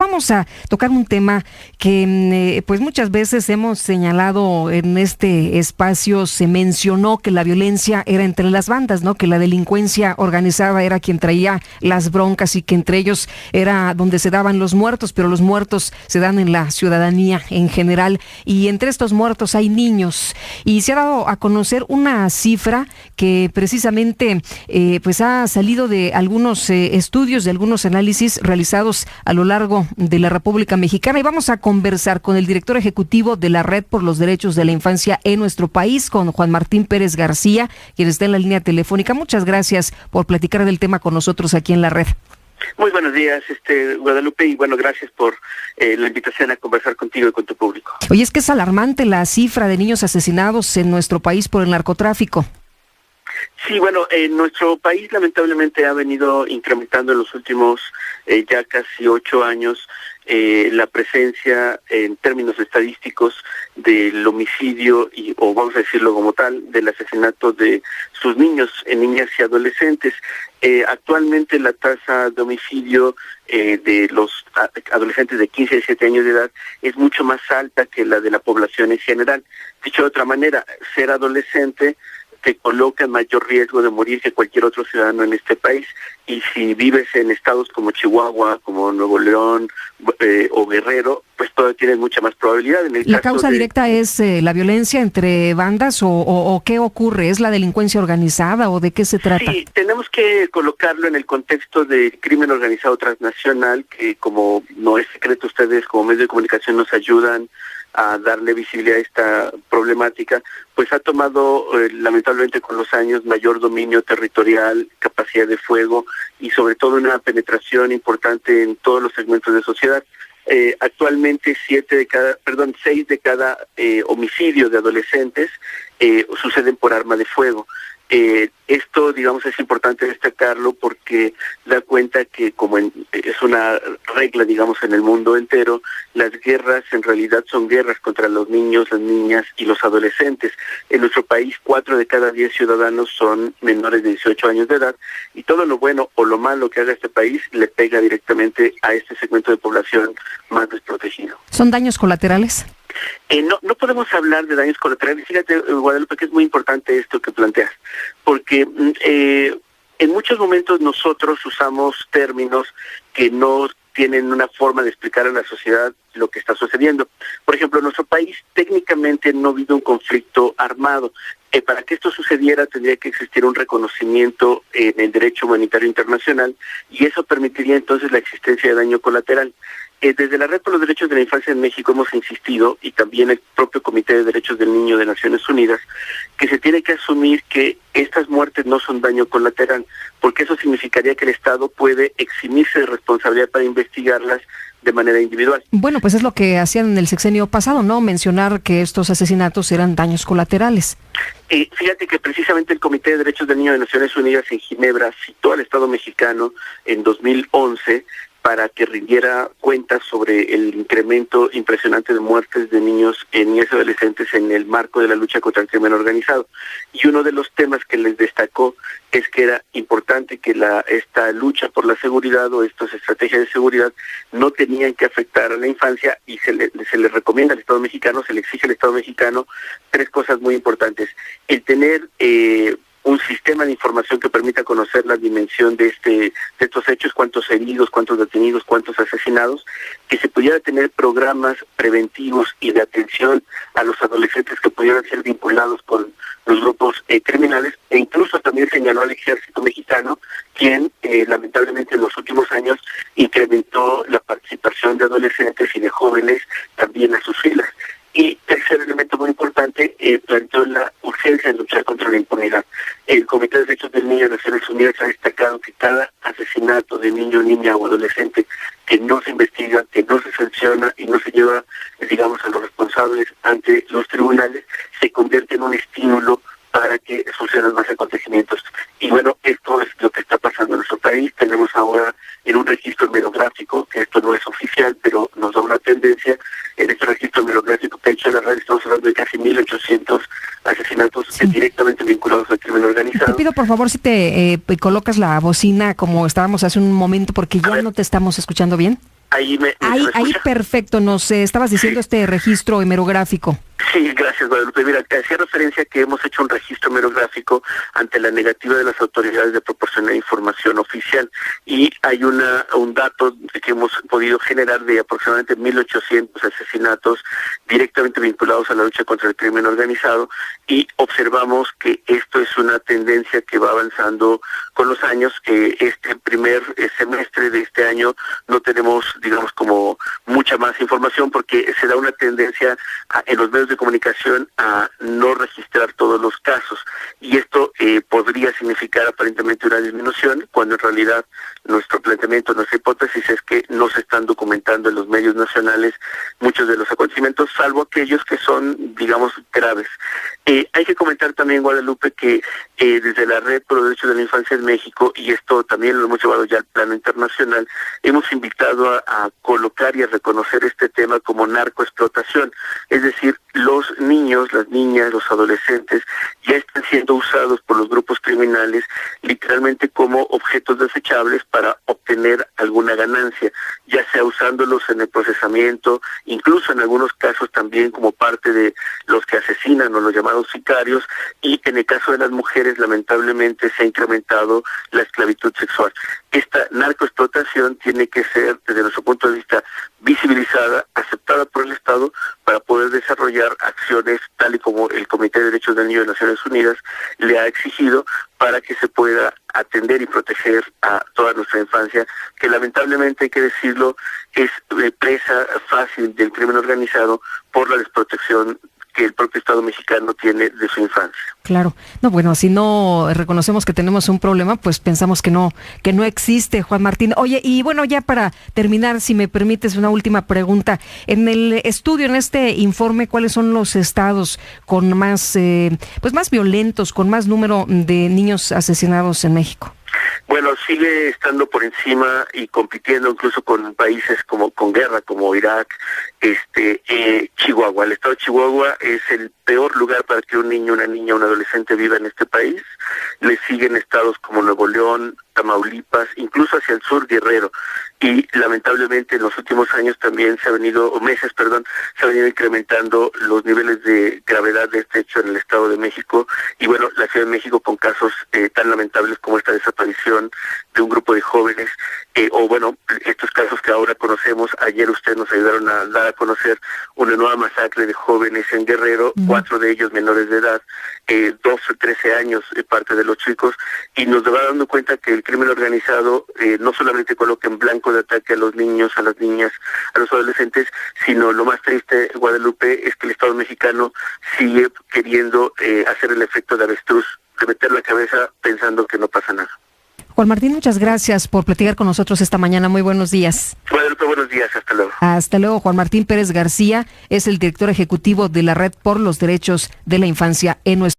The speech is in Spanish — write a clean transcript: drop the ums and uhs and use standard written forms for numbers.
Vamos a tocar un tema que pues muchas veces hemos señalado en este espacio. Se mencionó que la violencia era entre las bandas, ¿no? Que la delincuencia organizada era quien traía las broncas y que entre ellos era donde se daban los muertos, pero los muertos se dan en la ciudadanía en general, y entre estos muertos hay niños. Y se ha dado a conocer una cifra que precisamente pues ha salido de algunos estudios, de algunos análisis realizados a lo largo de la República Mexicana, y vamos a conversar con el director ejecutivo de la Red por los Derechos de la Infancia en nuestro país, con Juan Martín Pérez García, quien está en la línea telefónica. Muchas gracias por platicar del tema con nosotros aquí en la red. Muy buenos días, Guadalupe, y bueno, gracias por la invitación a conversar contigo y con tu público. Oye, es que es alarmante la cifra de niños asesinados en nuestro país por el narcotráfico. Sí, bueno, en nuestro país lamentablemente ha venido incrementando en los últimos ya casi 8 años la presencia en términos estadísticos del homicidio o vamos a decirlo como tal, del asesinato de sus niños, niñas y adolescentes. Actualmente la tasa de homicidio de los adolescentes de 15 a 17 años de edad es mucho más alta que la de la población en general. Dicho de otra manera, ser adolescente te coloca en mayor riesgo de morir que cualquier otro ciudadano en este país, y si vives en estados como Chihuahua, como Nuevo León o Guerrero, pues todavía tienes mucha más probabilidad. ¿La causa directa es la violencia entre bandas o qué ocurre? ¿Es la delincuencia organizada o de qué se trata? Sí, tenemos que colocarlo en el contexto del crimen organizado transnacional, que como no es secreto, ustedes como medios de comunicación nos ayudan a darle visibilidad a esta problemática, pues ha tomado lamentablemente con los años mayor dominio territorial, capacidad de fuego y sobre todo una penetración importante en todos los segmentos de sociedad. Actualmente 6 de cada homicidio de adolescentes suceden por arma de fuego. Esto, digamos, es importante destacarlo porque da cuenta que es una regla, digamos, en el mundo entero, las guerras en realidad son guerras contra los niños, las niñas y los adolescentes. En nuestro país, 4 de cada 10 ciudadanos son menores de 18 años de edad, y todo lo bueno o lo malo que haga este país le pega directamente a este segmento de población más desprotegido. ¿Son daños colaterales? No podemos hablar de daños colaterales. Fíjate, Guadalupe, que es muy importante esto que planteas, porque en muchos momentos nosotros usamos términos que no tienen una forma de explicar a la sociedad lo que está sucediendo. Por ejemplo, en nuestro país técnicamente no ha habido un conflicto armado. Para que esto sucediera tendría que existir un reconocimiento en el derecho humanitario internacional, y eso permitiría entonces la existencia de daño colateral. Desde la Red por los Derechos de la Infancia en México hemos insistido, y también el propio Comité de Derechos del Niño de Naciones Unidas, que se tiene que asumir que estas muertes no son daño colateral, porque eso significaría que el Estado puede eximirse de responsabilidad para investigarlas de manera individual. Bueno, pues es lo que hacían en el sexenio pasado, ¿no? Mencionar que estos asesinatos eran daños colaterales. Fíjate que precisamente el Comité de Derechos del Niño de Naciones Unidas en Ginebra citó al Estado mexicano en 2011 para que rindiera cuentas sobre el incremento impresionante de muertes de niños, niñas y adolescentes en el marco de la lucha contra el crimen organizado. Y uno de los temas que les destacó es que era importante que esta lucha por la seguridad o estas estrategias de seguridad no tenían que afectar a la infancia, y se le recomienda al Estado mexicano, se le exige al Estado mexicano 3 cosas muy importantes: el tener un sistema de información que permita conocer la dimensión de estos hechos, cuántos heridos, cuántos detenidos, cuántos asesinados, que se pudiera tener programas preventivos y de atención a los adolescentes que pudieran ser vinculados con los grupos criminales, e incluso también señaló al Ejército Mexicano, quien lamentablemente en los últimos años incrementó la participación de adolescentes y de jóvenes también a sus filas. Y tercer elemento muy importante, planteó la urgencia de luchar contra la impunidad. El Comité de Derechos del Niño de Naciones Unidas ha destacado que cada asesinato de niño, niña o adolescente que no se investiga, que no se sanciona y no se lleva, digamos, a los responsables ante los tribunales, se convierte en un estímulo para que sucedan más acontecimientos. Y bueno, esto es lo que está pasando en nuestro país. Tenemos ahora en un registro hemerográfico, que esto no es oficial, pero nos da una tendencia, en este registro hemerográfico que ha hecho la red, estamos hablando de casi 1,800 asesinatos directamente vinculados al crimen organizado. Te pido por favor si te colocas la bocina como estábamos hace un momento, porque ya no te estamos escuchando bien. Ahí perfecto, nos estabas diciendo este registro hemerográfico. Sí, gracias, Guadalupe. Mira, hacía referencia que hemos hecho un registro hemerográfico ante la negativa de las autoridades de proporcionar información oficial, y hay un dato que hemos podido generar de aproximadamente 1.800 asesinatos directamente vinculados a la lucha contra el crimen organizado, y observamos que esto es una tendencia que va avanzando con los años. Este primer semestre de este año no tenemos, digamos, como mucha más información, porque se da una tendencia en los medios de comunicación a no registrar todos los casos, y esto podría significar aparentemente una disminución, cuando en realidad nuestro planteamiento, nuestra hipótesis es que no se están documentando en los medios nacionales muchos de los acontecimientos, salvo aquellos que son, digamos, graves. Hay que comentar también, Guadalupe, que desde la Red por los Derechos de la Infancia en México, y esto también lo hemos llevado ya al plano internacional, hemos invitado a colocar y a reconocer este tema como narcoexplotación, es decir, los niños, las niñas, los adolescentes ya están siendo usados por los grupos criminales literalmente como objetos desechables para obtener alguna ganancia, ya sea usándolos en el procesamiento, incluso en algunos casos también como parte de los que asesinan o los llamados sicarios, y en el caso de las mujeres lamentablemente se ha incrementado la esclavitud sexual. Esta narcoexplotación tiene que ser, desde nuestro punto de vista, visibilizada, aceptada por el Estado, para poder desarrollar acciones tal y como el Comité de Derechos del Niño de Naciones Unidas le ha exigido, para que se pueda atender y proteger a toda nuestra infancia, que lamentablemente, hay que decirlo, es presa fácil del crimen organizado por la desprotección que el propio Estado mexicano tiene de su infancia. Claro. No, bueno, si no reconocemos que tenemos un problema, pues pensamos que no existe, Juan Martín. Oye, y bueno, ya para terminar, si me permites una última pregunta. En el estudio, en este informe, ¿cuáles son los estados con más, más violentos, con más número de niños asesinados en México? Bueno, sigue estando por encima y compitiendo incluso con países con guerra, como Irak, Chihuahua. El estado de Chihuahua es el peor lugar para que un niño, una niña, un adolescente viva en este país. Le siguen estados como Nuevo León, Tamaulipas, incluso hacia el sur, Guerrero. Y lamentablemente en los últimos años también se ha venido incrementando los niveles de gravedad de este hecho en el Estado de México. Y bueno, la Ciudad de México, con casos tan lamentables como esta desaparición de un grupo de jóvenes, estos casos que ahora conocemos. Ayer ustedes nos ayudaron a dar a conocer una nueva masacre de jóvenes en Guerrero, 4 de ellos menores de edad, 12 o 13 años parte de los chicos, y nos va dando cuenta que el crimen organizado no solamente coloca en blanco de ataque a los niños, a las niñas, a los adolescentes, sino lo más triste, Guadalupe, es que el Estado mexicano sigue queriendo hacer el efecto de avestruz, de meter la cabeza pensando que no pasa nada. Juan Martín, muchas gracias por platicar con nosotros esta mañana. Muy buenos días. Guadalupe, buenos días. Hasta luego. Hasta luego. Juan Martín Pérez García es el director ejecutivo de la Red por los Derechos de la Infancia en nuestro